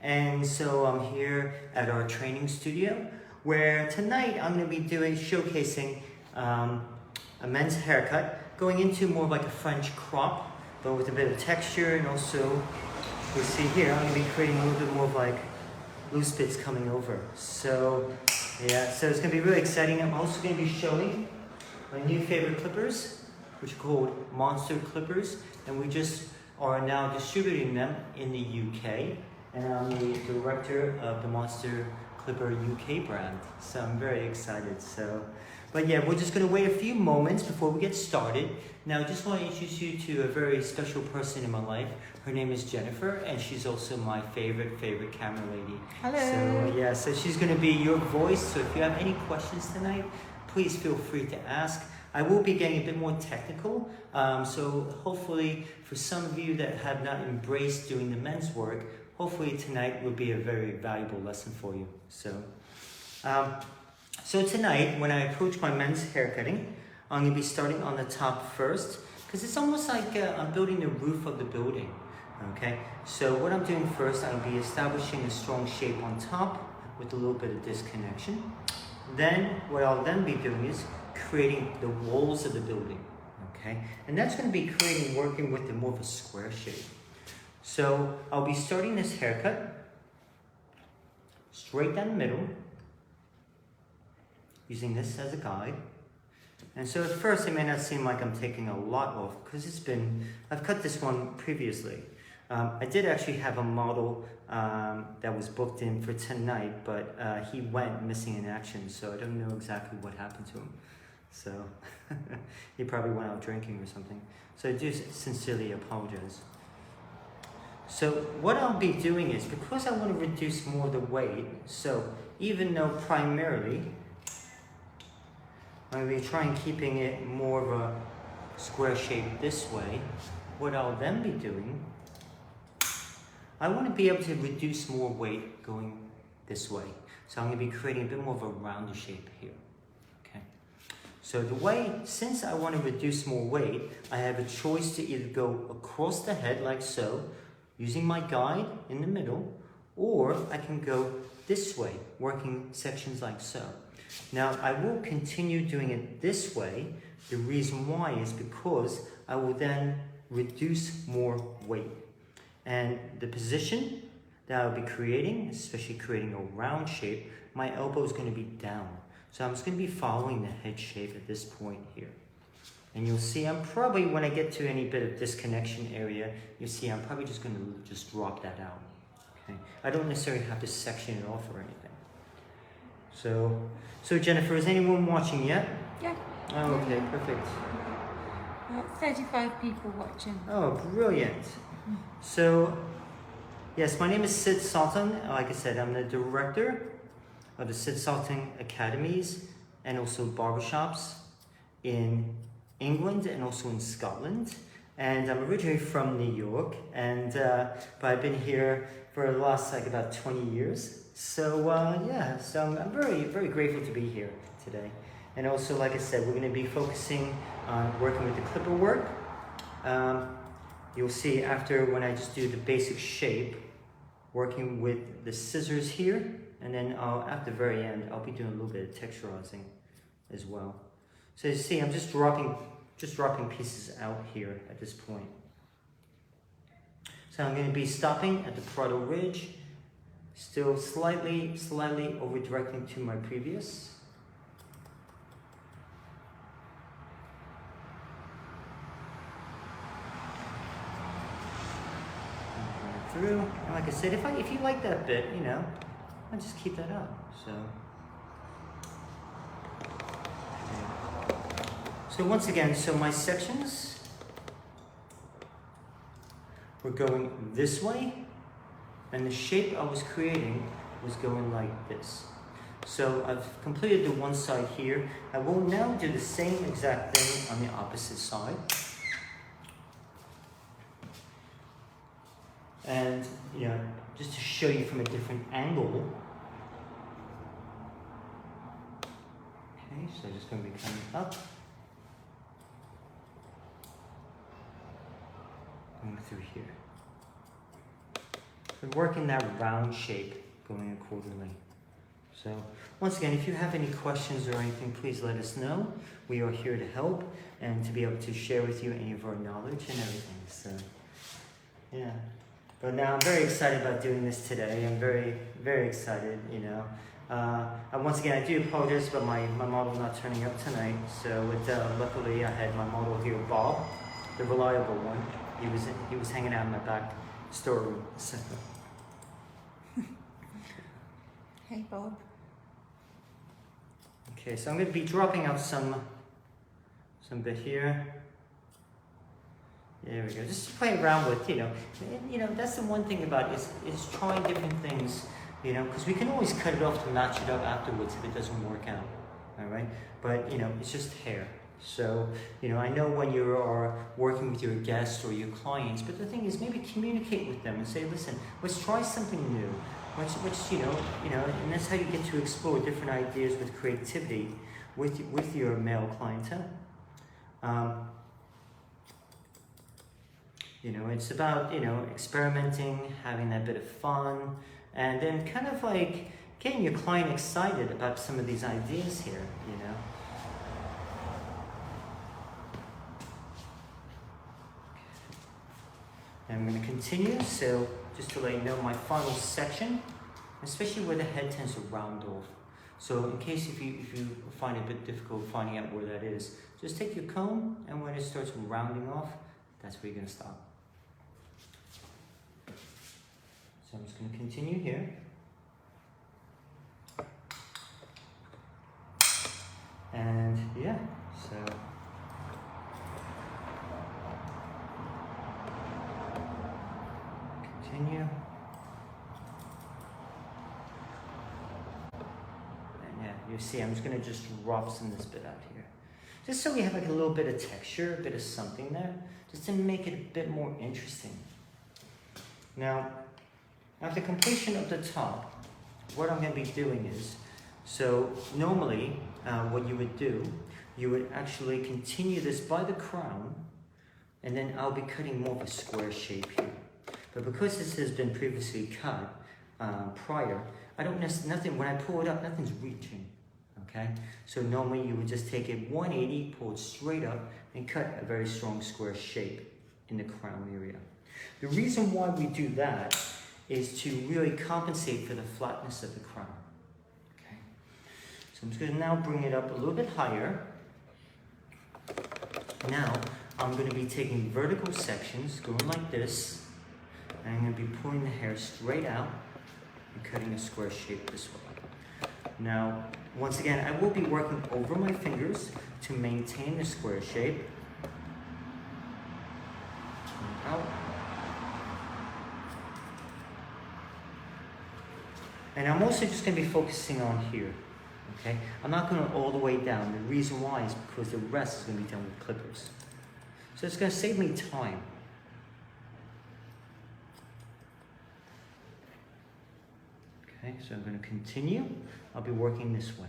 and so I'm here at our training studio where tonight I'm going to be showcasing a men's haircut, going into more of like a French crop, but with a bit of texture, and also you'll see here I'm going to be creating a little bit more of like loose bits coming over. So yeah, so it's going to be really exciting. I'm also going to be showing my new favorite clippers, which are called Monster Clippers, and we just are now distributing them in the UK, and I'm the director of the Monster Clipper UK brand, so I'm very excited. But yeah, we're just going to wait a few moments before we get started. Now I just want to introduce you to a very special person in my life. Her name is Jennifer, and she's also my favorite camera lady. Hello. So yeah, so she's going to be your voice, so if you have any questions tonight, please feel free to ask. I will be getting a bit more technical, so hopefully for some of you that have not embraced doing the men's work, hopefully tonight will be a very valuable lesson for you. So tonight, when I approach my men's haircutting, I'm going to be starting on the top first, because it's almost like I'm building the roof of the building, okay? So what I'm doing first, I'll be establishing a strong shape on top with a little bit of disconnection. Then, what I'll then be doing is creating the walls of the building, okay? And that's going to be working with more of a square shape. So I'll be starting this haircut straight down the middle, using this as a guide. And so at first it may not seem like I'm taking a lot off, because I've cut this one previously. I did actually have a model that was booked in for tonight, but he went missing in action, so I don't know exactly what happened to him. So he probably went out drinking or something. So I do sincerely apologize. So what I'll be doing is, because I want to reduce more of the weight, so even though primarily I'm going to be trying keeping it more of a square shape this way, what I'll then be doing, I want to be able to reduce more weight going this way. So I'm going to be creating a bit more of a rounder shape here. So since I want to reduce more weight, I have a choice to either go across the head like so, using my guide in the middle, or I can go this way, working sections like so. Now, I will continue doing it this way. The reason why is because I will then reduce more weight. And the position that I'll be creating, especially creating a round shape, my elbow is going to be down. So I'm just going to be following the head shape at this point here. And you'll see I'm probably, when I get to any bit of disconnection area, you'll see I'm probably just going to just drop that out. Okay? I don't necessarily have to section it off or anything. So Jennifer, is anyone watching yet? Yeah. Oh, okay, perfect. 35 people watching. Oh, brilliant. So, yes, my name is Sid Sultan. Like I said, I'm the director of the Sid Sultan Academies and also barbershops in England and also in Scotland. And I'm originally from New York, but I've been here for the last about 20 years. So yeah, so I'm very, very grateful to be here today. And also, like I said, we're going to be focusing on working with the clipper work. You'll see after, when I just do the basic shape, working with the scissors here, and then at the very end, I'll be doing a little bit of texturizing as well. So you see, I'm just dropping pieces out here at this point. So I'm going to be stopping at the parietal ridge, still slightly over directing to my previous. Through, and like I said, if you like that bit, I just keep that up. So once again, so my sections were going this way, and the shape I was creating was going like this. So I've completed the one side here. I will now do the same exact thing on the opposite side. And, just to show you from a different angle. Okay, so just going to be coming up. Going through here. But working that round shape going accordingly. So once again, if you have any questions or anything, please let us know. We are here to help and to be able to share with you any of our knowledge and everything. So yeah. But now I'm very excited about doing this today. I'm very, very excited, you know. Once again, I do apologize about my model not turning up tonight. So luckily I had my model here, Bob, the reliable one. He was hanging out in my back storeroom. So. Hey, Bob. Okay, so I'm going to be dropping out some bit here. There we go. Just play around with, you know, that's the one thing about it is trying different things, you know, because we can always cut it off to match it up afterwards if it doesn't work out, all right? But, you know, it's just hair. So, you know, I know when you are working with your guests or your clients, but the thing is maybe communicate with them and say, listen, let's try something new. Which you know, and that's how you get to explore different ideas with creativity with your male clientele. You know, it's about, you know, experimenting, having that bit of fun, and then kind of like getting your client excited about some of these ideas here, you know. And I'm going to continue, so just to let you know my final section, especially where the head tends to round off. So in case if you find it a bit difficult finding out where that is, just take your comb, and when it starts rounding off, that's where you're going to stop. So I'm just going to continue here. And yeah, so continue. And yeah, you see I'm just going to just drop some of this bit out here. Just so we have like a little bit of texture, a bit of something there, just to make it a bit more interesting. Now, after completion of the top, what I'm going to be doing is, so normally what you would do, you would actually continue this by the crown, and then I'll be cutting more of a square shape here. But because this has been previously cut prior, I don't nothing, when I pull it up, nothing's reaching, okay? So normally you would just take it 180, pull it straight up, and cut a very strong square shape in the crown area. The reason why we do that is to really compensate for the flatness of the crown, okay? So I'm just gonna now bring it up a little bit higher. Now, I'm gonna be taking vertical sections, going like this, and I'm going to be pulling the hair straight out and cutting a square shape this way. Now, once again, I will be working over my fingers to maintain the square shape. And out. And I'm also just going to be focusing on here, okay? I'm not going to all the way down. The reason why is because the rest is going to be done with clippers. So it's going to save me time. Okay, so I'm going to continue. I'll be working this way.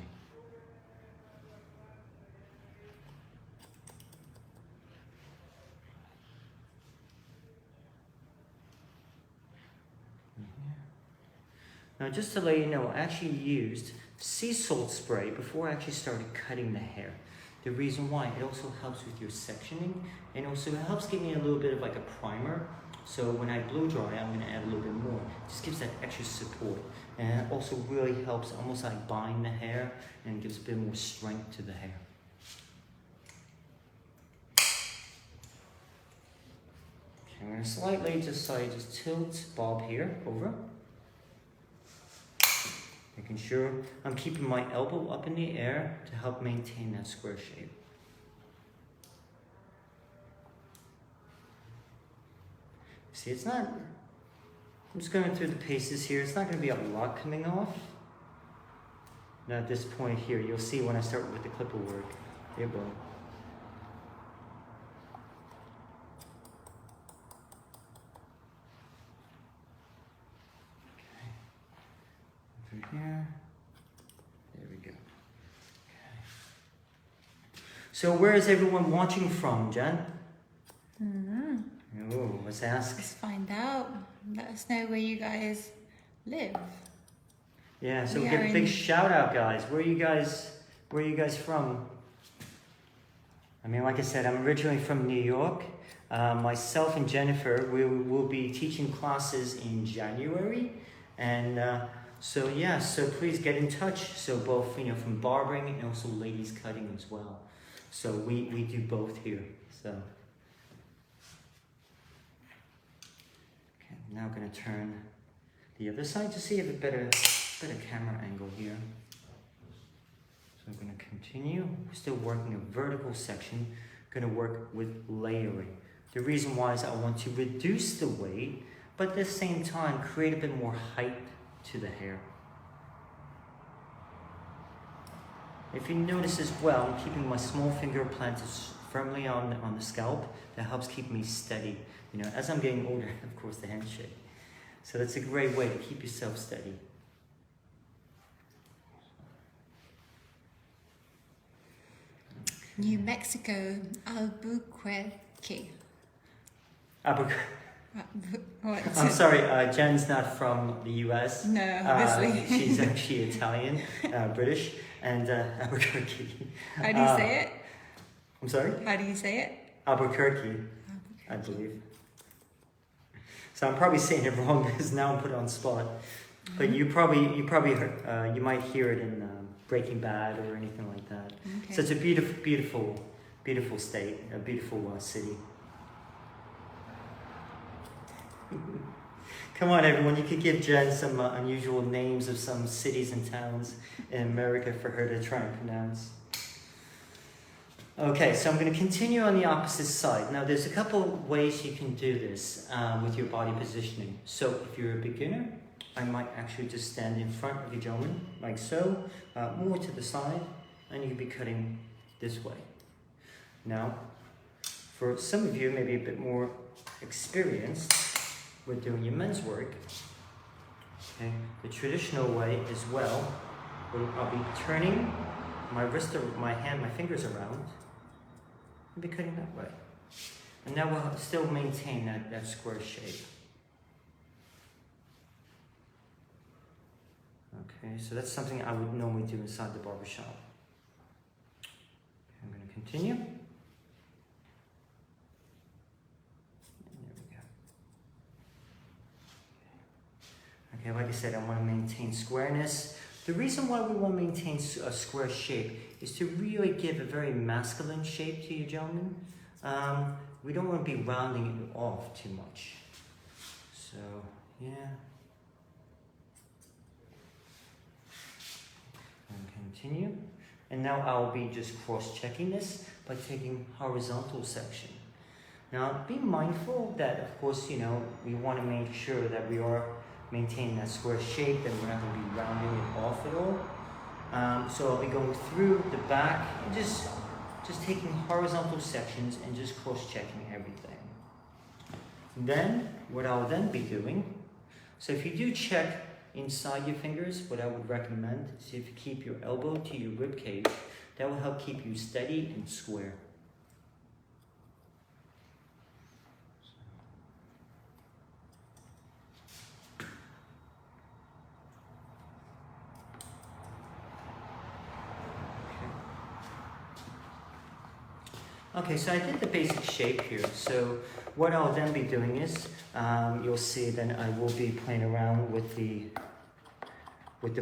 Now, just to let you know, I actually used sea salt spray before I actually started cutting the hair. The reason why, it also helps with your sectioning, and also it helps give me a little bit of like a primer. So when I blow dry, I'm going to add a little bit more. It just gives that extra support. And it also really helps almost like bind the hair and gives a bit more strength to the hair. Okay, I'm going to slightly just tilt Bob here over. Making sure I'm keeping my elbow up in the air to help maintain that square shape. See, it's not, I'm just going through the paces here. It's not going to be a lot coming off. Now at this point here, you'll see when I start with the clipper work. There you go. Here. There we go. Okay. So where is everyone watching from, Jen? Mm-hmm. Oh, let's ask. Let's find out. Let us know where you guys live. Yeah, so We give are a big in- shout out, guys. Where are you guys from? I mean, like I said, I'm originally from New York. Myself and Jennifer, we will be teaching classes in January. And so please get in touch. So both, from barbering and also ladies cutting as well. So we do both here. So okay, now I'm gonna turn the other side to see if a better camera angle here. So I'm gonna continue. We're still working a vertical section. Gonna work with layering. The reason why is I want to reduce the weight, but at the same time create a bit more height to the hair. If you notice as well, I'm keeping my small finger planted firmly on the scalp. That helps keep me steady. As I'm getting older, of course, the handshake. So that's a great way to keep yourself steady. New Mexico, Albuquerque. What? I'm sorry, Jen's not from the US. No, obviously. She's actually Italian, British, and Albuquerque. How do you say it? I'm sorry? How do you say it? Albuquerque, I believe. So I'm probably saying it wrong because now I'm put on spot. But you probably heard, you might hear it in Breaking Bad or anything like that. Okay. So it's a beautiful state, a beautiful city. Come on, everyone! You could give Jen some unusual names of some cities and towns in America for her to try and pronounce. Okay, so I'm going to continue on the opposite side. Now, there's a couple ways you can do this with your body positioning. So, if you're a beginner, I might actually just stand in front of your gentleman, like so, more to the side, and you can be cutting this way. Now, for some of you, maybe a bit more experienced with doing your men's work, okay, the traditional way as well, I'll be turning my wrist, my fingers around, and be cutting that way. And now we'll still maintain that square shape. Okay, so that's something I would normally do inside the barbershop. Okay, I'm going to continue. Okay, like I said, I want to maintain squareness. The reason why we want to maintain a square shape is to really give a very masculine shape to your gentleman. We don't want to be rounding it off too much. So, yeah. And continue. And now I'll be just cross-checking this by taking horizontal section. Now, be mindful that, of course, we want to make sure that we are maintain that square shape, and we're not going to be rounding it off at all. So I'll be going through the back and just taking horizontal sections and just cross-checking everything. Then, what I'll then be doing, so if you do check inside your fingers, what I would recommend is if you keep your elbow to your rib cage, that will help keep you steady and square. Okay, so I did the basic shape here. So what I'll then be doing is, you'll see then I will be playing around with the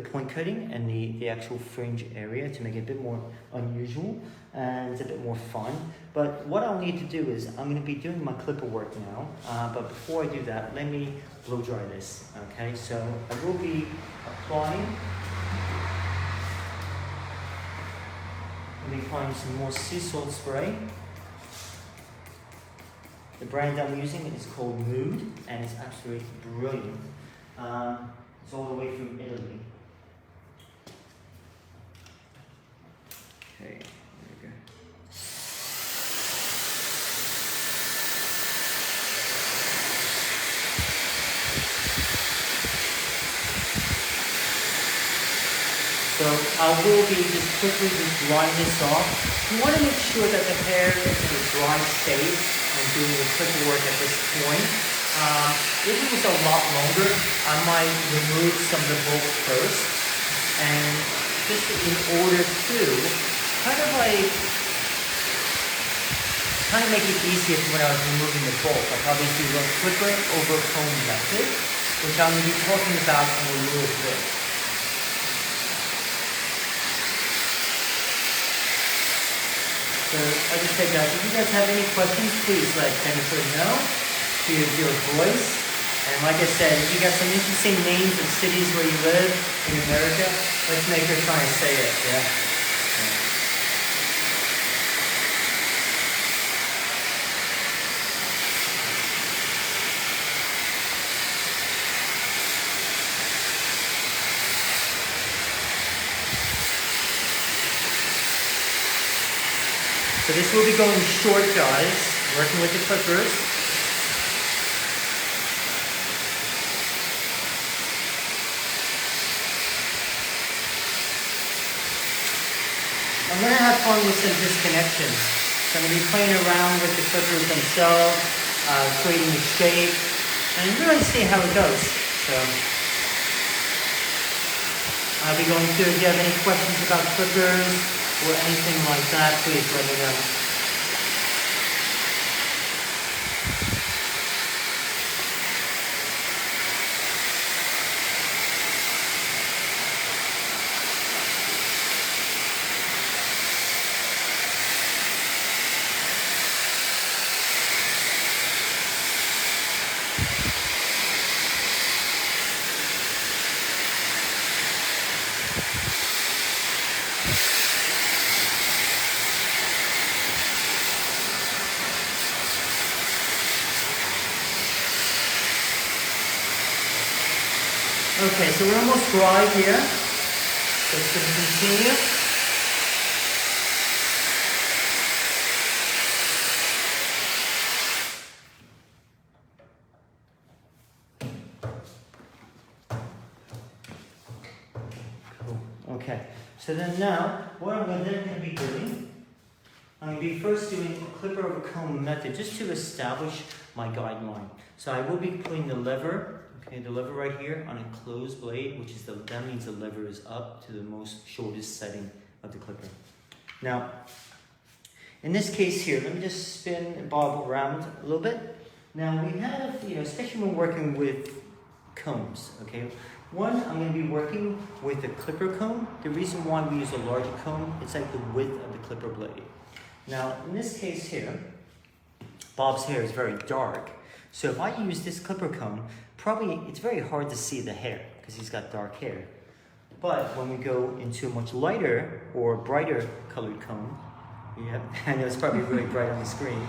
point cutting and the actual fringe area to make it a bit more unusual and a bit more fun. But what I'll need to do is, I'm going to be doing my clipper work now, but before I do that, let me blow dry this, okay? So I will be applying some more sea salt spray. The brand I'm using is called Mood, and it's absolutely brilliant. It's all the way from Italy. Okay, there we go. So I will be just quickly drying this off. You want to make sure that the hair is in a dry state and doing the clipper work at this point. If it was a lot longer, I might remove some of the bulk first, and just in order to kind of make it easier when I was removing the bulk. I'll probably do a clipper over comb method, which I'm going to be talking about in a little bit. So, like I said, guys, if you guys have any questions, please let Jennifer know. She is your voice. And like I said, if you got some interesting names of cities where you live in America, let's make her try and say it, yeah? So this will be going short, guys, working with the clippers. I'm going to have fun with some disconnections. So I'm going to be playing around with the clippers themselves, creating a shape, and really see how it goes. So I'll be going through. If you have any questions about clippers or anything like that, please let me know. Okay, so we're almost dry here. So it's going to continue. Cool. Okay. So then now, what I'm then going to be doing, I'm going to be first doing a clipper over comb method just to establish my guideline. So I will be putting the lever. Okay, the lever right here on a closed blade, which is that means the lever is up to the most shortest setting of the clipper. Now, in this case here, let me just spin and bob around a little bit. Now we have, especially when working with combs, okay? One, I'm going to be working with a clipper comb. The reason why we use a larger comb, it's like the width of the clipper blade. Now, in this case here, Bob's hair is very dark. So if I use this clipper comb, probably it's very hard to see the hair because he's got dark hair. But when we go into a much lighter or brighter colored comb, yeah, I know it's probably really bright on the screen,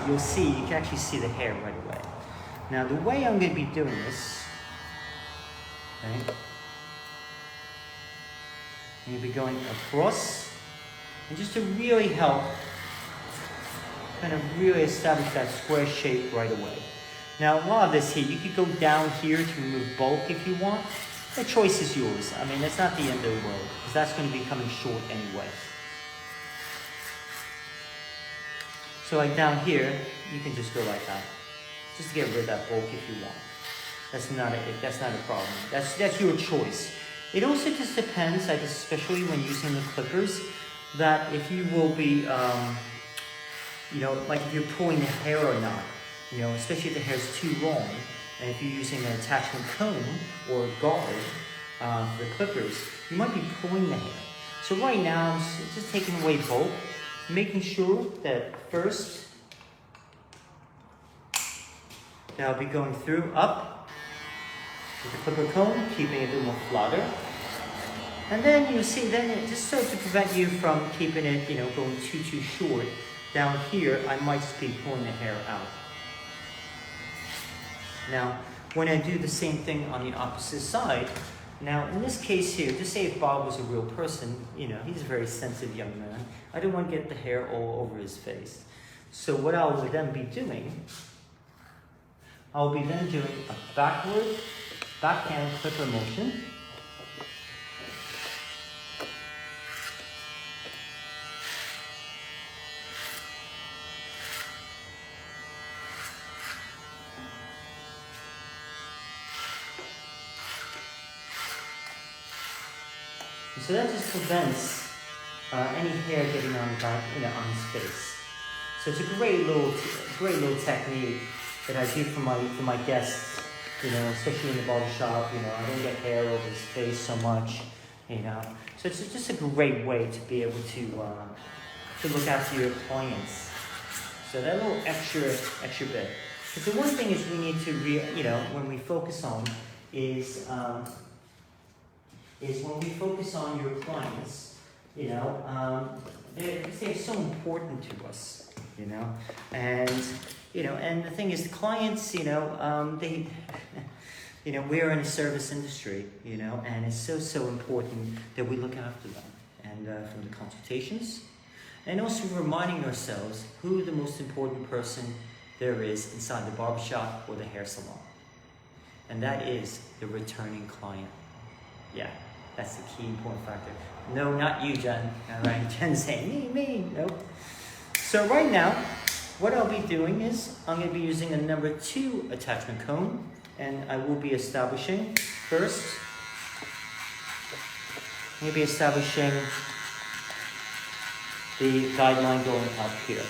you'll see, you can actually see the hair right away. Now the way I'm going to be doing this, okay, I'm going to be going across, and just to really help kind of really establish that square shape right away. Now, a lot of this here, you could go down here to remove bulk if you want. The choice is yours. I mean, that's not the end of the world, because that's going to be coming short anyway. So like down here, you can just go like that. Just to get rid of that bulk if you want. That's not a problem. That's your choice. It also just depends, like especially when using the clippers, that if you will be, like if you're pulling the hair or not. Especially if the hair is too long, and if you're using an attachment comb or a guard for the clippers, you might be pulling the hair. So right now, I'm just taking away bulk, making sure that first, that I'll be going through up with the clipper comb, keeping it a little more flatter. And then you see, then it just so to prevent you from keeping it, going too short, down here, I might just be pulling the hair out. Now, when I do the same thing on the opposite side, now in this case here, just say if Bob was a real person, he's a very sensitive young man. I don't want to get the hair all over his face. So what I will then be doing, I'll be then doing a backhand clipper motion. So that just prevents any hair getting on the back, on his face. So it's a great little technique that I do for my guests, especially in the barber shop. I don't get hair over his face so much, So it's just a great way to be able to look after your clients. So that little extra bit. Because the one thing is we need to when we focus on is when we focus on your clients, they're so important to us, and and the thing is, the clients, they, we're in a service industry, and it's so important that we look after them, and from the consultations, and also reminding ourselves who the most important person there is inside the barbershop or the hair salon, and that is the returning client. Yeah. That's the key important factor. No, not you, Jen. All right, Jen's saying, me, nope. So right now, what I'll be doing is I'm going to be using a number 2 attachment comb, and I will be establishing first. I'm going to be establishing the guideline going up here.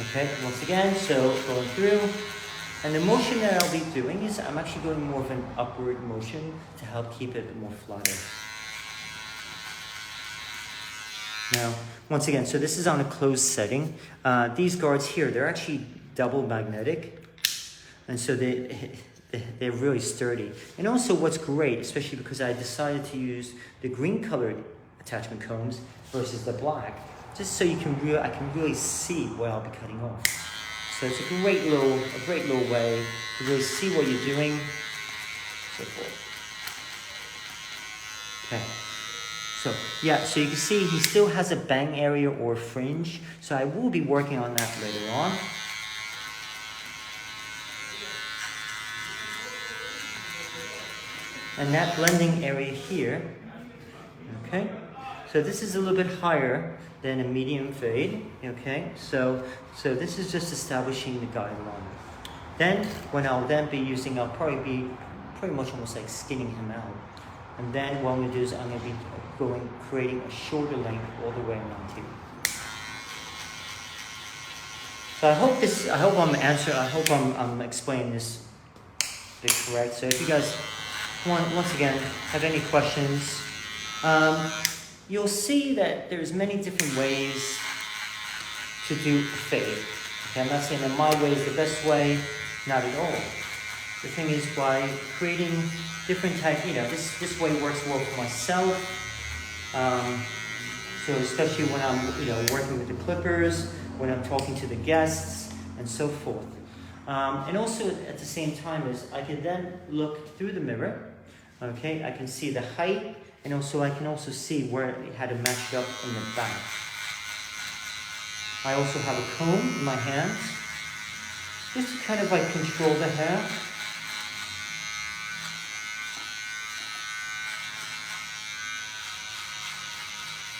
Okay, once again, so going through. And the motion that I'll be doing is I'm actually going more of an upward motion to help keep it more flatter. Now, once again, so this is on a closed setting. These guards here, they're actually double magnetic. And so they're really sturdy. And also what's great, especially because I decided to use the green colored attachment combs versus the black, just so I can really see what I'll be cutting off. So it's a great little way to really see what you're doing, so forth. Okay, so you can see he still has a bang area or fringe, so I will be working on that later on. And that blending area here, okay, so this is a little bit higher than a medium fade, okay? So this is just establishing the guideline. Then, when I'll then be using, I'll probably be pretty much almost like skinning him out. And then what I'm gonna do is I'm gonna be creating a shorter length all the way around here. So I hope I'm explaining this a bit correct. So if you guys once again have any questions, you'll see that there's many different ways to do a fade. Okay, I'm not saying that my way is the best way, not at all. The thing is, by creating different types, this way works well for myself. So especially when I'm, working with the clippers, when I'm talking to the guests, and so forth. And also at the same time is I can then look through the mirror. Okay, I can see the height. And also, I can also see where it had to match up in the back. I also have a comb in my hands, just to kind of control the hair.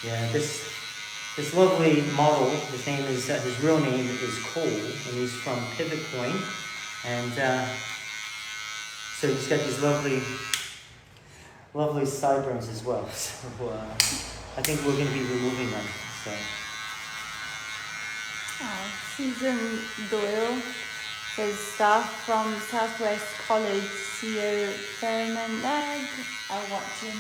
Yeah, this lovely model, his real name is Cole, and he's from Pivot Point, and so he's got these lovely sideburns as well. So I think we're going to be removing them. So. Susan Doyle says staff from Southwest College, CEO Fernand are watching.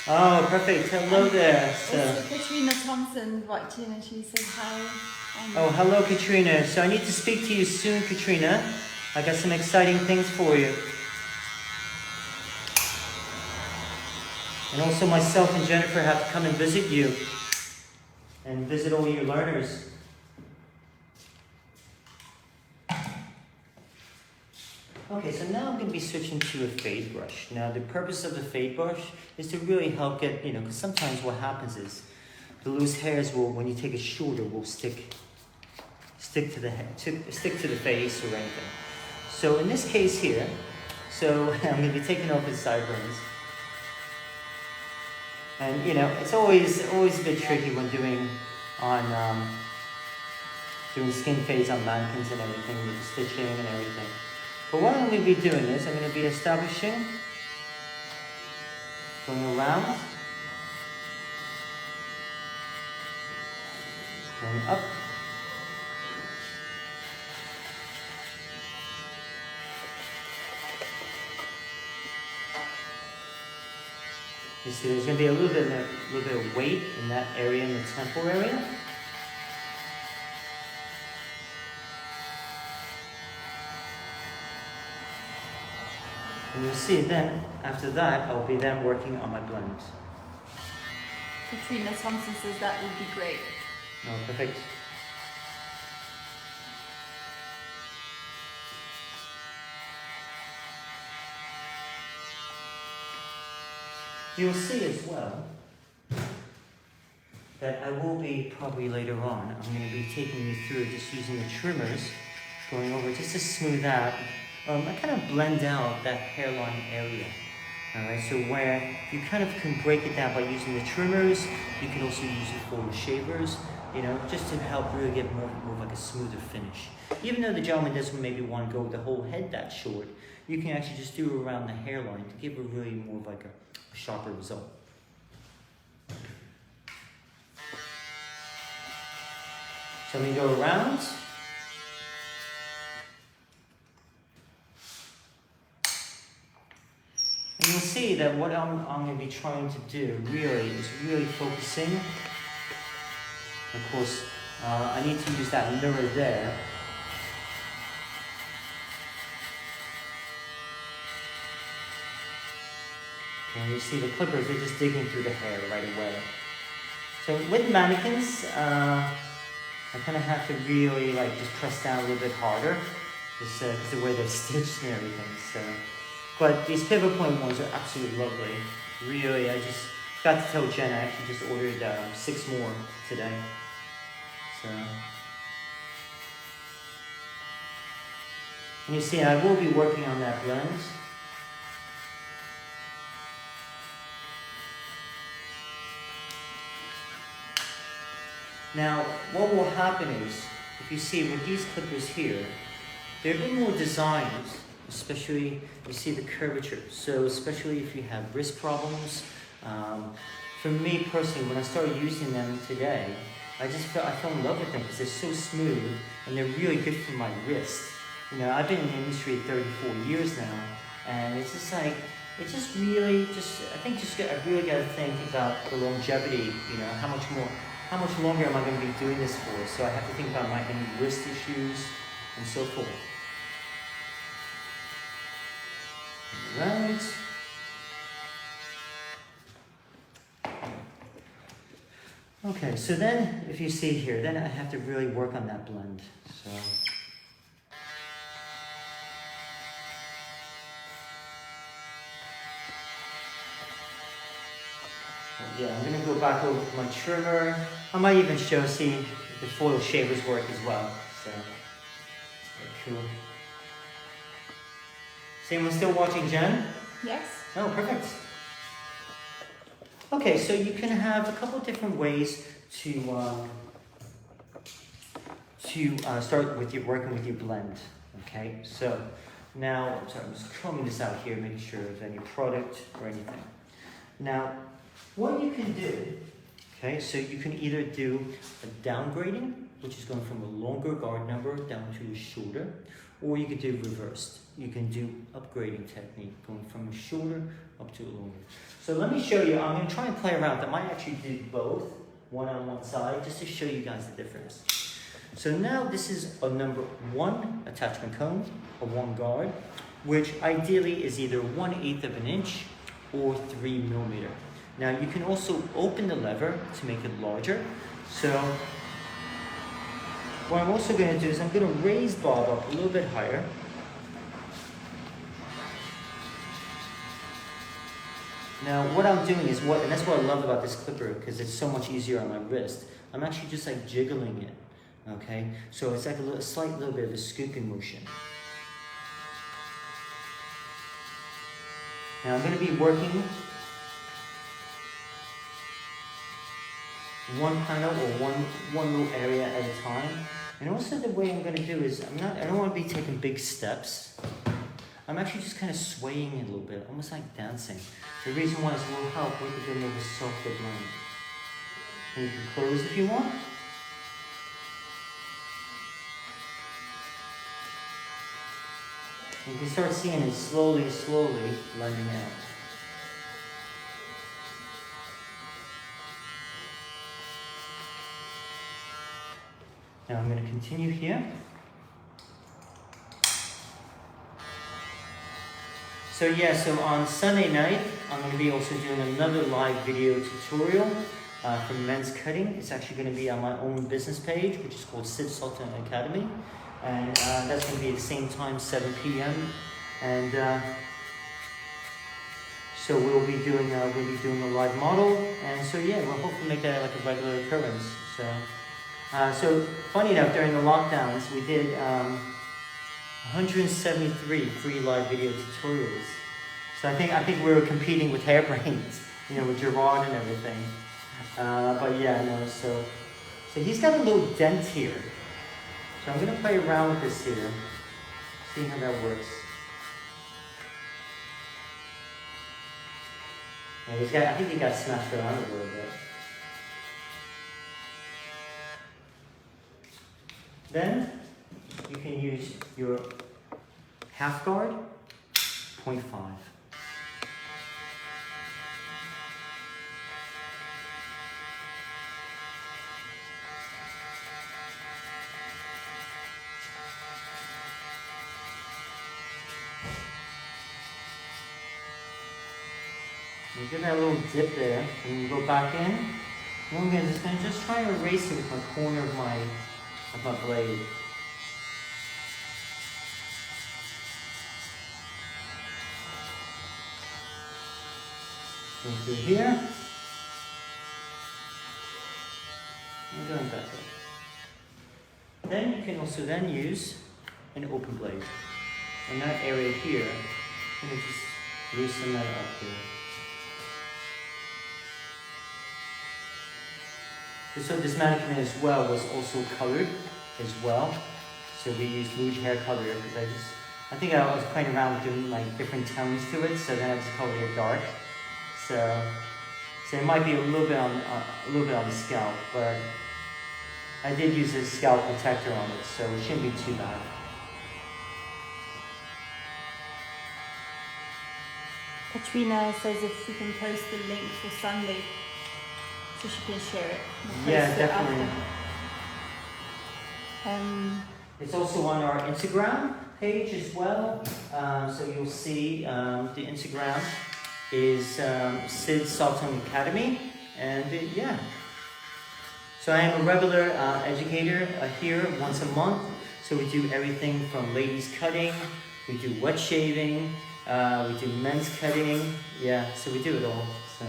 Oh, perfect. Hello there. Also Katrina Thompson watching, and she said hi. Oh, hello, Katrina. So I need to speak to you soon, Katrina. I got some exciting things for you. And also myself and Jennifer have to come and visit you and visit all your learners. Okay, so now I'm going to be switching to a fade brush. Now the purpose of the fade brush is to really help get, because sometimes what happens is the loose hairs will, when you take it shorter, will stick to the head, stick to the face or anything. So in this case here, so I'm going to be taking off his sideburns. And it's always a bit tricky when doing skin fades on mannequins and everything with the stitching and everything. But what I'm going to be doing is I'm going to be establishing Going around. Going up. You see, there's going to be a little bit of weight in that area, in the temple area. And you'll see then, after that, I'll be then working on my blend. Katrina Thompson says that would be great. Oh, perfect. You'll see as well that I will be probably later on, I'm going to be taking you through just using the trimmers, going over just to smooth out. I kind of blend out that hairline area. Alright, so where you kind of can break it down by using the trimmers, you can also use the photo shavers, you know, just to help really get more like a smoother finish. Even though the gentleman doesn't maybe want to go with the whole head that short, you can actually just do it around the hairline to give a really more like a sharper result. So I'm going to go around. And you'll see that what I'm going to be trying to do really is really focusing. Of course, I need to use that mirror there. And you see the clippers, they're just digging through the hair right away. So with mannequins, I kind of have to really like just press down a little bit harder, just because the way they're stitched and everything. So, but these pivot point ones are absolutely lovely. Really, I just got to tell Jen I actually just ordered 6 more today. So, and you see, I will be working on that blend. Now, what will happen is, if you see with these clippers here, they're a bit more designed, especially, you see the curvature. So especially if you have wrist problems. For me personally, when I started using them today, I fell in love with them because they're so smooth and they're really good for my wrist. You know, I've been in the industry 34 years now, and it's just like, it's just really, I really got to think about the longevity, you know, how much longer am I going to be doing this for? So I have to think about any wrist issues and so forth. Right. Okay, so then if you see here, then I have to really work on that blend. So. Yeah, I'm going to go back over to my trimmer. I might even see the foil shavers work as well. So, very cool. Is anyone still watching, Jen? Yes. Oh, perfect. Okay, so you can have a couple different ways to start with working with your blend. Okay, so now, sorry, I'm just combing this out here, making sure there's any product or anything. Now, what you can do, okay, so you can either do a downgrading, which is going from a longer guard number down to a shorter, or you could do reversed. You can do upgrading technique, going from a shorter up to a longer. So let me show you, I'm going to try and play around. I might actually do both, one on one side, just to show you guys the difference. So now this is a number 1 attachment cone, a 1 guard, which ideally is either 1/8 of an inch or 3 millimeter. Now you can also open the lever to make it larger. So what I'm also going to do is I'm going to raise Bob up a little bit higher. Now what I'm doing is and that's what I love about this clipper, because it's so much easier on my wrist. I'm actually just like jiggling it, okay? So it's like a slight little bit of a scooping motion. Now I'm going to be working one panel or one little area at a time. And also the way I'm going to do is I don't want to be taking big steps. I'm actually just kind of swaying it a little bit, almost like dancing. The reason why is a little help with a bit of a softer blend. And you can close if you want. You can start seeing it slowly blending out. Now I'm going to continue here. So yeah, so on Sunday night, I'm going to be also doing another live video tutorial for men's cutting. It's actually going to be on my own business page, which is called Sid Sultan Academy. And that's going to be at the same time, 7 p.m. And so we'll be doing a live model. And so yeah, we'll hopefully make that like a regular occurrence. So funny enough, during the lockdowns, we did 173 free live video tutorials. So I think we were competing with Hairbrains, you know, with Gerard and everything. But yeah, no. So he's got a little dent here. So I'm gonna play around with this here, see how that works. Yeah, I think he got smashed around a little bit. Then you can use your half guard, 0.5. You get that little dip there, and you go back in. And I'm just try to erase it with my corner of my blade. Go through here. And going back up. Then you can also then use an open blade. In that area here, I'm going to just loosen that up here. So this mannequin as well was also colored as well. So we used Luge hair color because I think I was playing around with doing like different tones to it. So then I just colored it dark. So it might be a little bit on the scalp, but I did use a scalp protector on it, so it shouldn't be too bad. Katrina says if she can post the link for Sunday, so she can share it. Yeah, definitely. It's also on our Instagram page as well. So you'll see the Instagram is Sid Sultan Academy, and yeah. So I am a regular educator here once a month. So we do everything from ladies cutting, we do wet shaving, we do men's cutting. Yeah, so we do it all. So.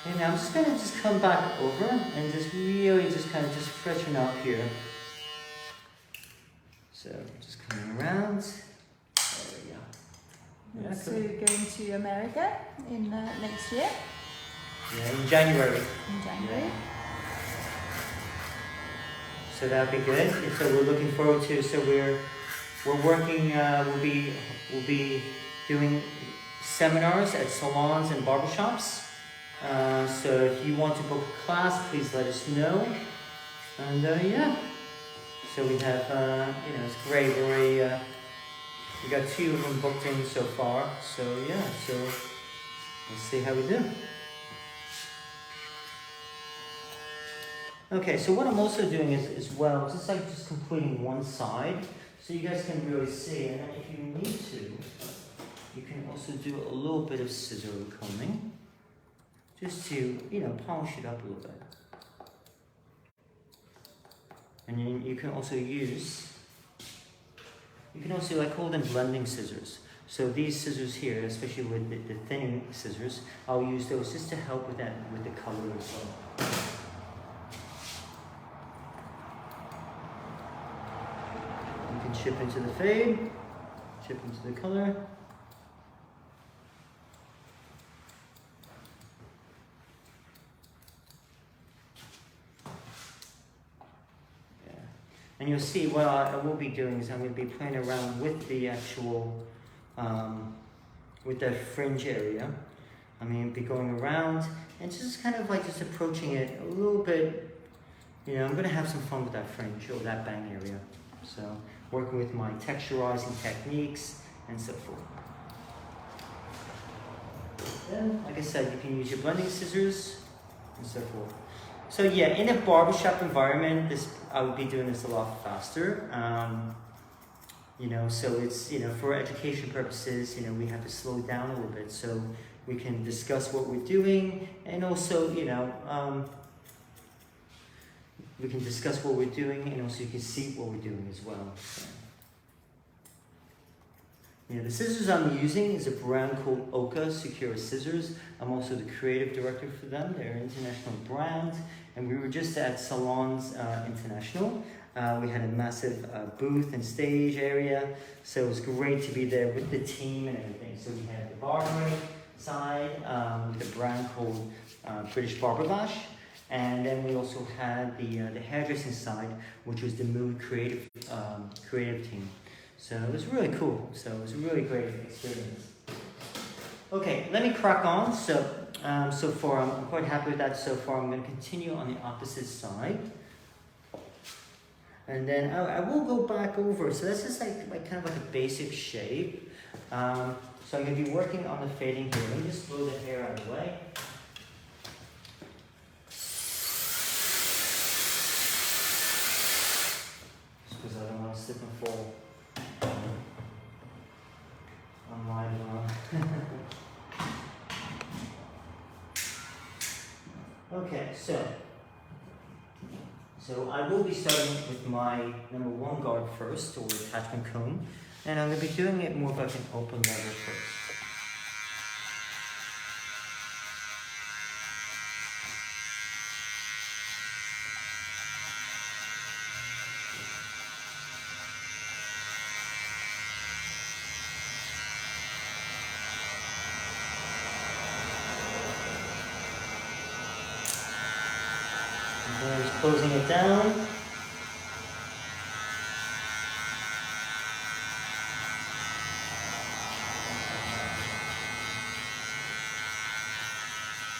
And now I'm just gonna come back over and just really kind of freshen up here. So just coming around. There we go. Yeah, so you're going to America in next year? Yeah, in January. In January. Yeah. So that'll be good. And so we're looking forward to. So we're working. We'll be doing seminars at salons and barbershops. So if you want to book a class, please let us know. And yeah, so we have, it's great. We got 2 of them booked in so far. So yeah, so let's see how we do. Okay, so what I'm also doing is as well, just completing one side, so you guys can really see. And then if you need to, you can also do a little bit of scissor combing. Just to, polish it up a little bit. And then you can also call them blending scissors. So these scissors here, especially with the thinning scissors, I'll use those just to help with that, with the color as well. You can chip into the fade, chip into the color. And you'll see what I will be doing is I'm going to be playing around with the actual, with that fringe area. I'm going to be going around and just kind of like just approaching it a little bit. You know, I'm going to have some fun with that fringe or that bang area. So working with my texturizing techniques and so forth. Then, like I said, you can use your blending scissors and so forth. So yeah, in a barbershop environment, I would be doing this a lot faster. You know, so it's, you know, for education purposes, you know, we have to slow down a little bit so we can discuss what we're doing, and also, you know, we can discuss what we're doing, and also you can see what we're doing as well. So. Yeah, the scissors I'm using is a brand called Oka Secura Scissors. I'm also the creative director for them. They're an international brand, and we were just at Salons International. We had a massive booth and stage area, so it was great to be there with the team and everything. So we had the barbering side with a brand called British Barber Bash, and then we also had the hairdressing side, which was the Mood creative team. So it was really cool. So it was a really great experience. Okay, let me crack on. So so far I'm quite happy with that so far. I'm going to continue on the opposite side. And then I will go back over. So this is like kind of like a basic shape. So I'm going to be working on the fading here. Let me just blow the hair out of the way. Just because I don't want to slip and fall on my Okay, so I will be starting with my number 1 guard first, or attachment comb, and I'm going to be doing it more like an open level first. And just closing it down.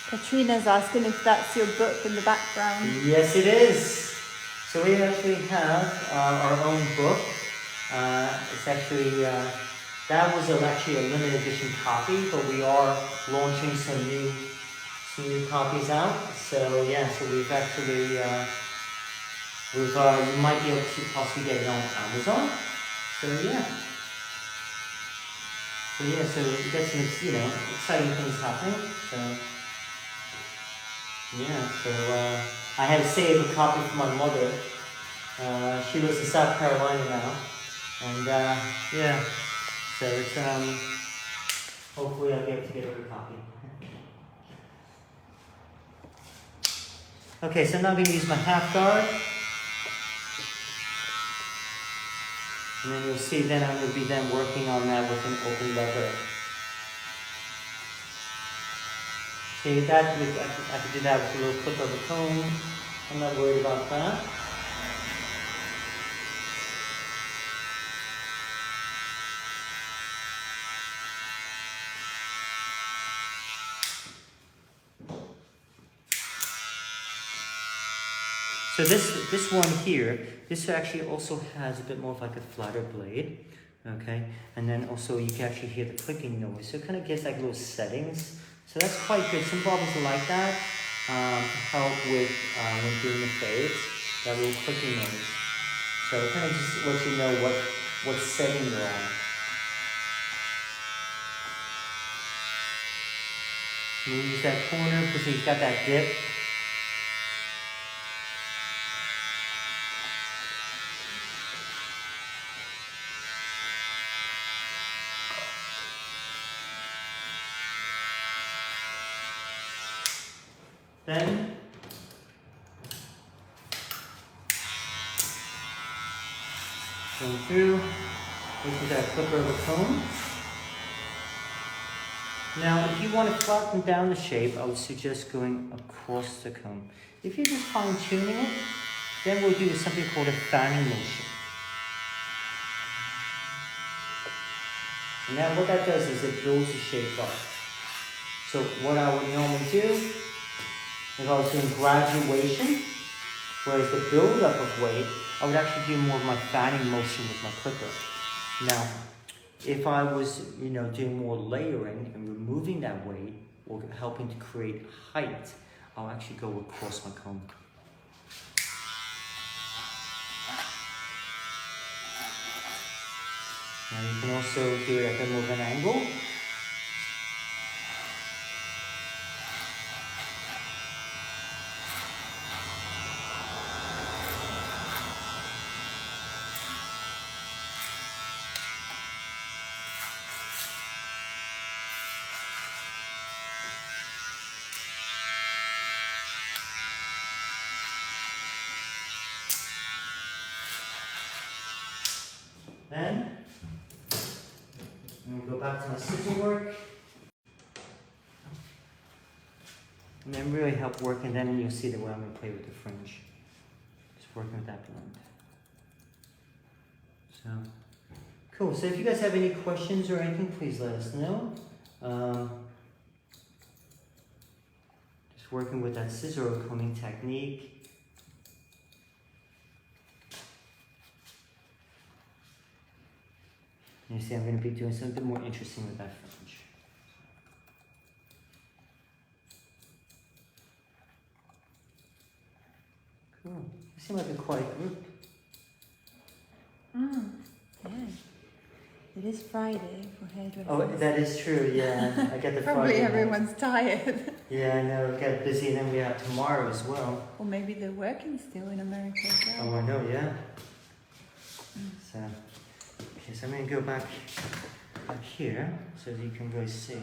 Katrina's asking if that's your book in the background. Yes, it is. So we actually have our own book. It's actually, that was actually a limited edition copy, but we are launching some new copies out. So yeah, so we've actually, you might be able to possibly get it on Amazon. So yeah. So yeah, so we get some, you know, exciting things happening. So yeah, so I had saved a copy for my mother. She lives in South Carolina now, and yeah, so it's hopefully I'll be able to get her a copy. Okay, so now I'm going to use my half guard, and then you'll see then I'm going to be then working on that with an open lever. See that, I could do that with a little clip of a comb. I'm not worried about that. So this one here, this actually also has a bit more of like a flatter blade, okay? And then also you can actually hear the clicking noise, so it kind of gives like little settings. So that's quite good. Some barbers like that to help with when doing the fades, that little clicking noise. So it kind of just lets you know what setting you're on. You use that corner because you've got that dip. Then going through, this is our clipper of a comb. Now, if you want to flatten down the shape, I would suggest going across the comb. If you're just fine tuning it, Then we'll do something called a fanning motion. And now what that does is it builds the shape up. So what I would normally do, if I was doing graduation, whereas the build-up of weight, I would actually do more of my fanning motion with my clipper. Now, if I was, doing more layering and removing that weight or helping to create height, I'll actually go across my comb. Now you can also do it at a more of an angle. Then, I'm going to go back to my scissor work. And then really help work, and then you'll see the way I'm going to play with the fringe. Just working with that blend. So, cool. So if you guys have any questions or anything, please let us know. Just working with that scissor combing technique. You see, I'm going to be doing something more interesting with that fringe. Cool. You seem like a quiet group. Yeah. It is Friday for hairdressers. Oh, that is true, yeah. I get the Probably Friday everyone's night. tired. Yeah, I know. Get busy, and then we have tomorrow as well. Or maybe they're working still in America as well. Oh, I know, yeah. So, okay, so I'm going to go back here so that you can guys see.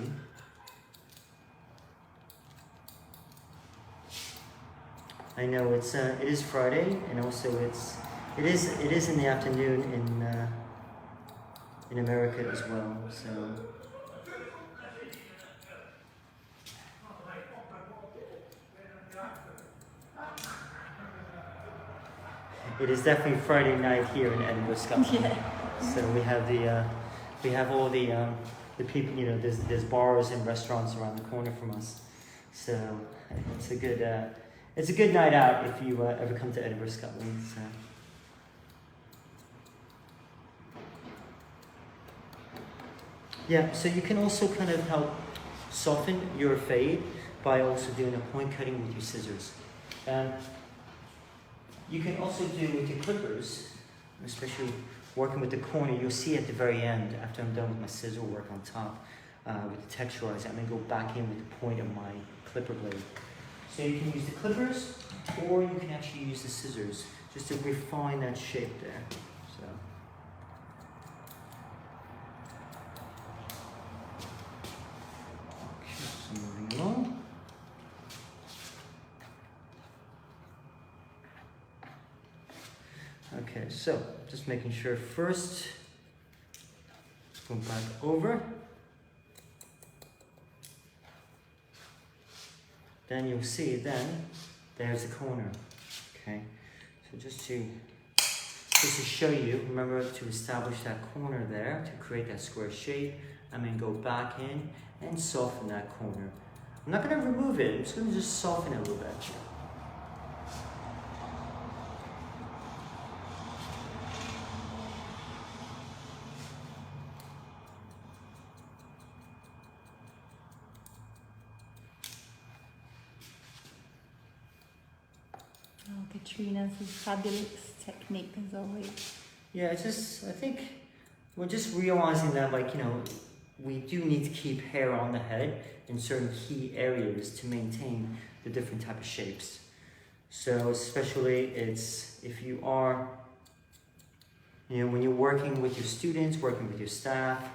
I know it is Friday, and also it is in the afternoon in America as well. So it is definitely Friday night here in Edinburgh, Scotland. Yeah. So we have all the people. There's bars and restaurants around the corner from us. So it's a good night out if you ever come to Edinburgh, Scotland. So. Yeah, so you can also kind of help soften your fade by also doing a point cutting with your scissors. You can also do with your clippers, especially working with the corner. You'll see at the very end, after I'm done with my scissor work on top, with the texturizer, I'm going to go back in with the point of my clipper blade. So you can use the clippers, or you can actually use the scissors, just to refine that shape there. So. So moving along. Okay, so just making sure first, go back over. Then you'll see, there's the corner. Okay, so just to show you, remember to establish that corner there to create that square shape. I'm going to go back in and soften that corner. I'm not going to remove it, I'm just going to soften it a little bit. Oh, Katrina's fabulous technique as always. Yeah, I think we're just realizing that, we do need to keep hair on the head in certain key areas to maintain the different type of shapes. So especially if you are, when you're working with your students, working with your staff,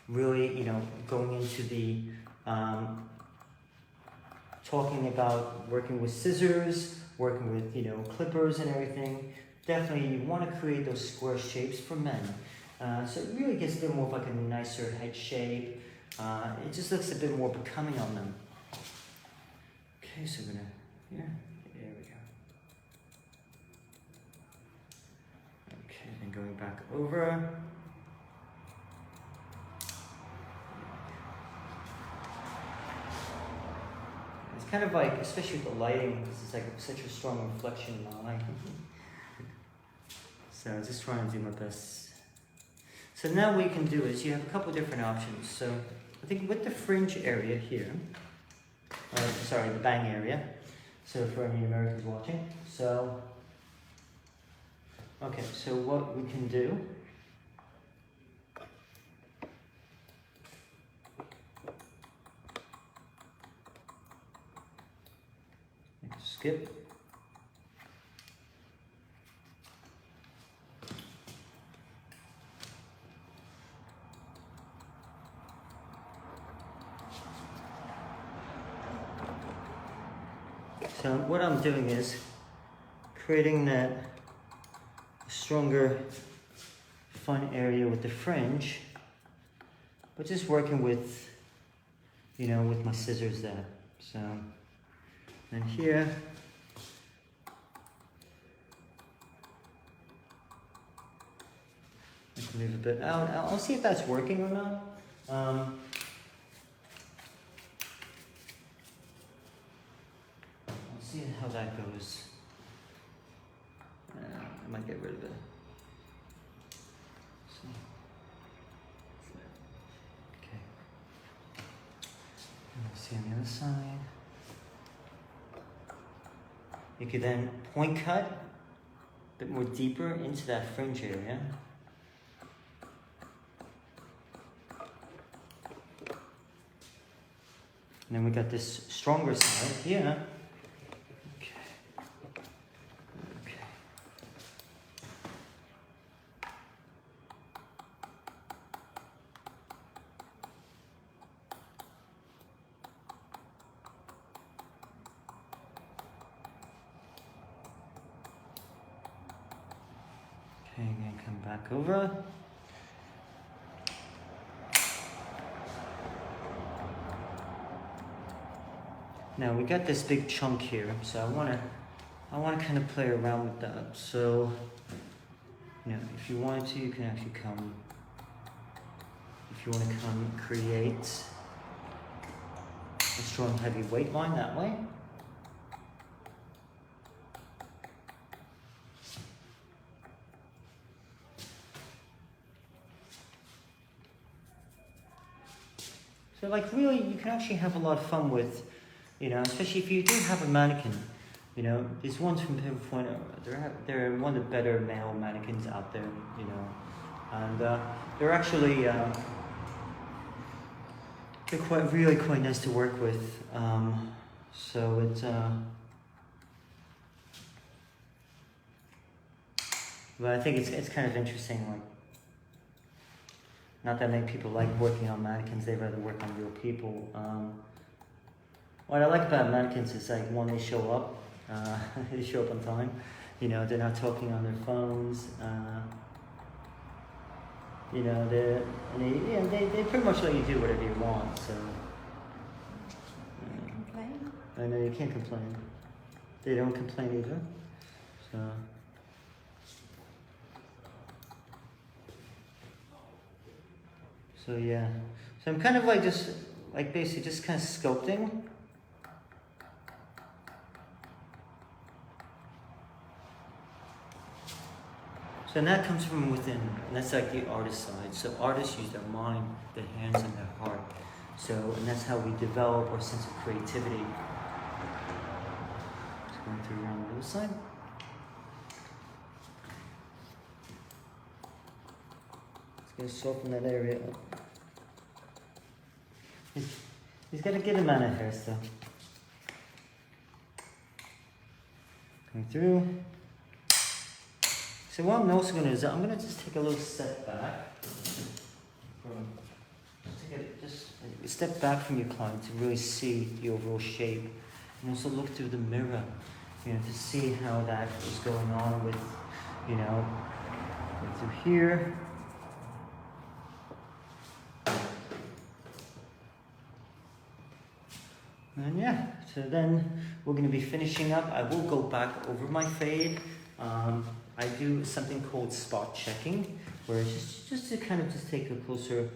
really, going into the, talking about working with scissors, working with, clippers and everything, definitely you want to create those square shapes for men. So it really gets a bit more of like a nicer head shape. It just looks a bit more becoming on them. Okay, so we're gonna, there we go. And going back over. It's kind of like, especially with the lighting, because it's like such a strong reflection in my eye. So I'm just trying to do my best. So now what you can do is you have a couple different options. So I think with the fringe area here, sorry, the bang area. So for any Americans watching. So, okay, so what we can do, skip. So what I'm doing is creating that stronger fun area with the fringe, but just working with, you know, with my scissors there. So, and here, I can move a bit out. I'll see if that's working or not. See how that goes. I might get rid of it. Okay. And let's see on the other side. You could then point cut a bit more deeper into that fringe area. And then we got this stronger side here. Okay, again, come back over. Now we got this big chunk here, so I wanna kind of play around with that. So, you know, if you wanted to, you can actually come. If you want to come create a strong, heavy weight line that way. So like really, you can actually have a lot of fun with, you know, especially if you do have a mannequin. You know, these ones from Pivot Point, they're one of the better male mannequins out there, you know. And they're actually, they're really quite nice to work with. So it's, but I think it's kind of interesting, like, not that many people like working on mannequins, they rather work on real people. What I like about mannequins is like when they show up, they show up on time. You know, they're not talking on their phones. You know, they pretty much let you do whatever you want. So Complain? I know you can't complain. They don't complain either. So. So yeah, so I'm kind of like just, like basically just kind of sculpting. So and that comes from within, and that's like the artist side. So artists use their mind, their hands, and their heart. So, and that's how we develop our sense of creativity. Just going through around the other side. Let's soften that area up. He's got to get him out of here still. Going through. So what I'm also going to do is I'm going to just take a little step back. Just step back from your client to really see the overall shape. And also look through the mirror, you know, to see how that is going on with, you know, through here. And yeah, so then we're going to be finishing up. I will go back over my fade. I I do something called spot checking, where it's just to kind of just take a closer,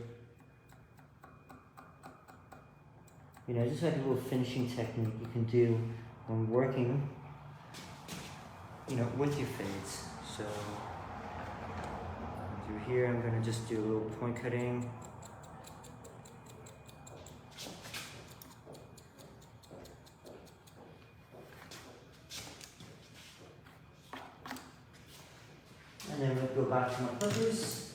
you know, just like a little finishing technique you can do when working, you know, with your fades. So through here, I'm gonna just do a little point cutting. And then we'll go back to my clippers.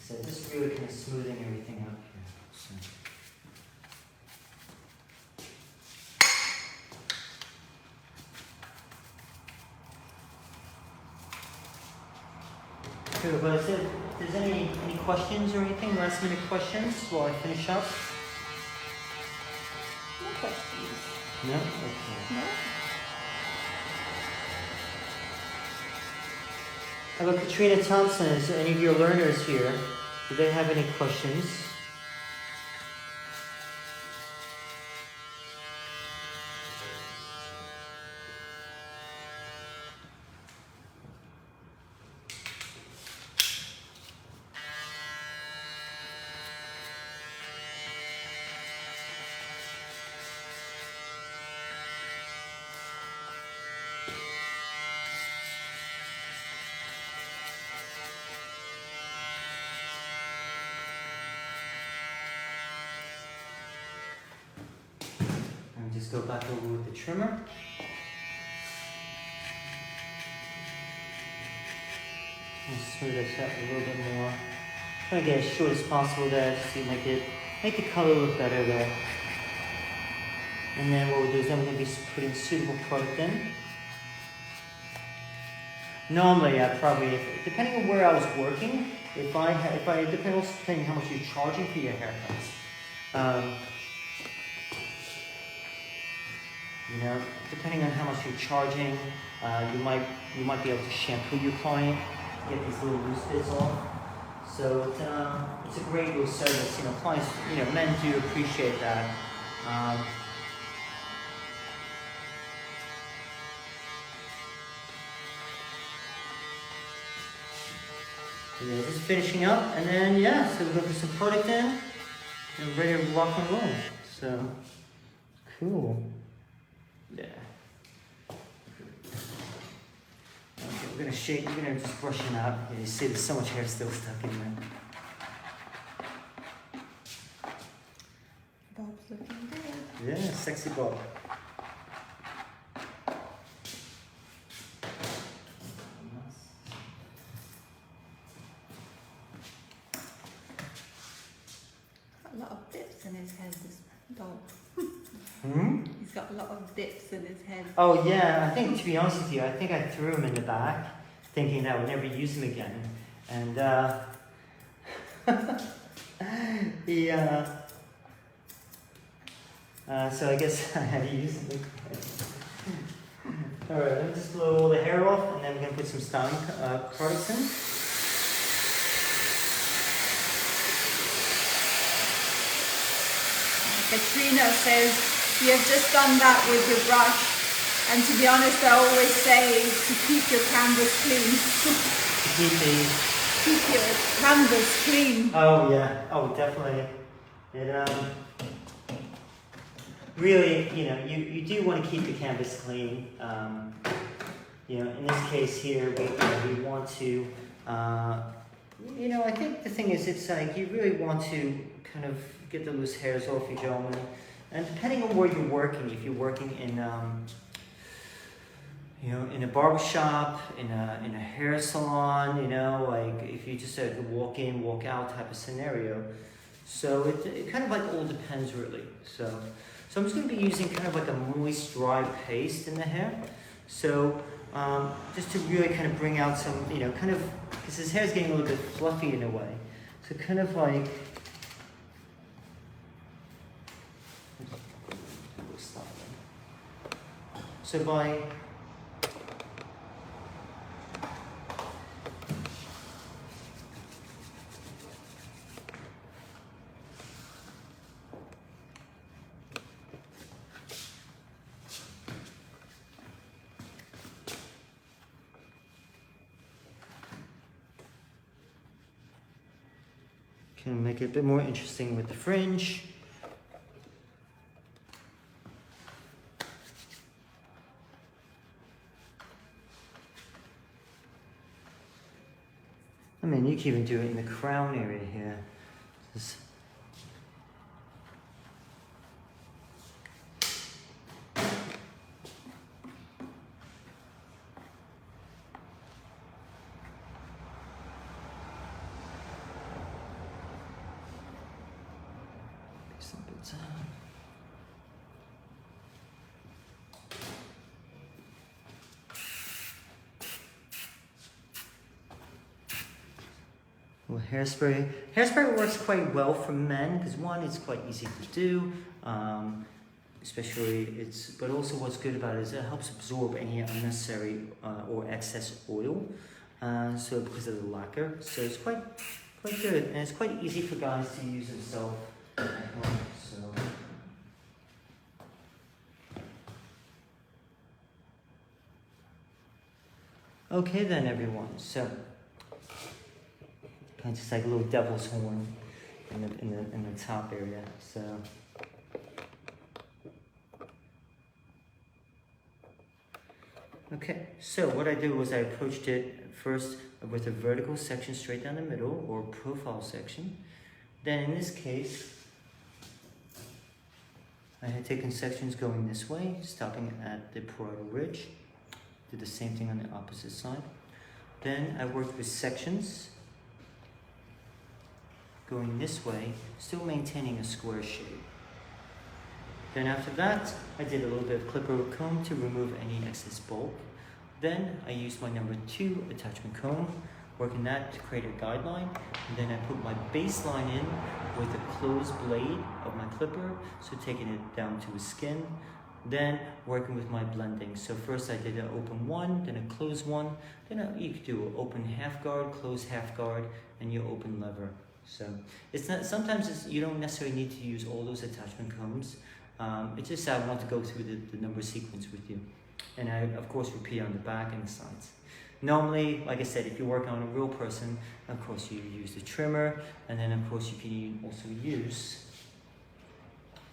So just really kind of smoothing everything up here. So. Cool, but if there's any questions or anything, last minute questions while I finish up? No questions. No? Okay. No? How about Katrina Thompson? Is there any of your learners here? Do they have any questions? Just go back over with the trimmer. And smooth this out a little bit more. Try to get as short as possible there, just to make the color look better there. And then what we'll do is then we're going to be putting suitable product in. Normally, I probably, depending on where I was working, depending how much you're charging for your haircuts. You know, depending on how much you're charging, you might be able to shampoo your client, get these little loose bits off. So it's a great little service. You know, clients, you know, men do appreciate that. Yeah, just finishing up, and then yeah, so we're gonna put some product in, and we're ready to rock and roll. So cool. Yeah. Okay, we're gonna shake. We're gonna just brush it out. Yeah, you see, there's so much hair still stuck in there. Bob's looking good. Yeah, sexy Bob. A lot of dips in his head, this dog. Hmm? He's got a lot of dips in his head. Oh yeah, I think, to be honest with you, I think I threw him in the back, thinking that I would never use him again. And so I guess I had to use him again. Alright, let me just blow all the hair off, and then we're going to put some styling products in. Katrina says, you have just done that with your brush. And to be honest, I always say to keep your canvas clean. Keep your canvas clean. Oh yeah, oh definitely. It really, you know, you do want to keep the canvas clean. You know, in this case here, we want to, you know, I think the thing is, it's like you really want to kind of get the loose hairs off your gentleman. And depending on where you're working, if you're working in, you know, in a barber shop, in a hair salon, you know, like if you just a walk in, walk out type of scenario. So it kind of like all depends really. So I'm just going to be using kind of like a moist, dry paste in the hair. So just to really kind of bring out some, you know, kind of, because his hair is getting a little bit fluffy in a way. So kind of like, so by Can make it a bit more interesting with the fringe. I mean, you can even do it in the crown area here. Just some bits out. Well, hairspray. Hairspray works quite well for men because one, it's quite easy to do, especially but also what's good about it is it helps absorb any unnecessary or excess oil. So because of the lacquer, so it's quite good, and it's quite easy for guys to use themselves at home. So. Okay then, everyone. So. Kind of just like a little devil's horn in the top area. So okay, so what I did was I approached it first with a vertical section straight down the middle, or profile section. Then in this case, I had taken sections going this way, stopping at the parietal ridge. Did the same thing on the opposite side. Then I worked with sections going this way, still maintaining a square shape. Then after that, I did a little bit of clipper comb to remove any excess bulk. Then I used my number 2 attachment comb, working that to create a guideline. And then I put my baseline in with the closed blade of my clipper, so taking it down to the skin. Then working with my blending. So first I did an open one, then a closed one. Then you could do an open half guard, closed half guard, and your open lever. So it's not, sometimes you don't necessarily need to use all those attachment combs. It's just I want to go through the number sequence with you. And I, of course, repeat on the back and the sides. Normally, like I said, if you're working on a real person, of course you use the trimmer, and then of course you can also use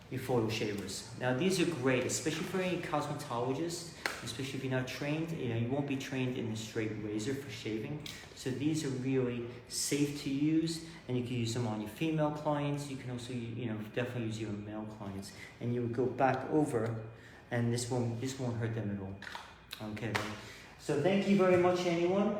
your photo shavers. Now these are great, especially for any cosmetologist, especially if you're not trained. You won't be trained in a straight razor for shaving. So these are really safe to use, and you can use them on your female clients. You can also, definitely use your male clients. And you would go back over, and this won't hurt them at all. Okay. So thank you very much, everyone.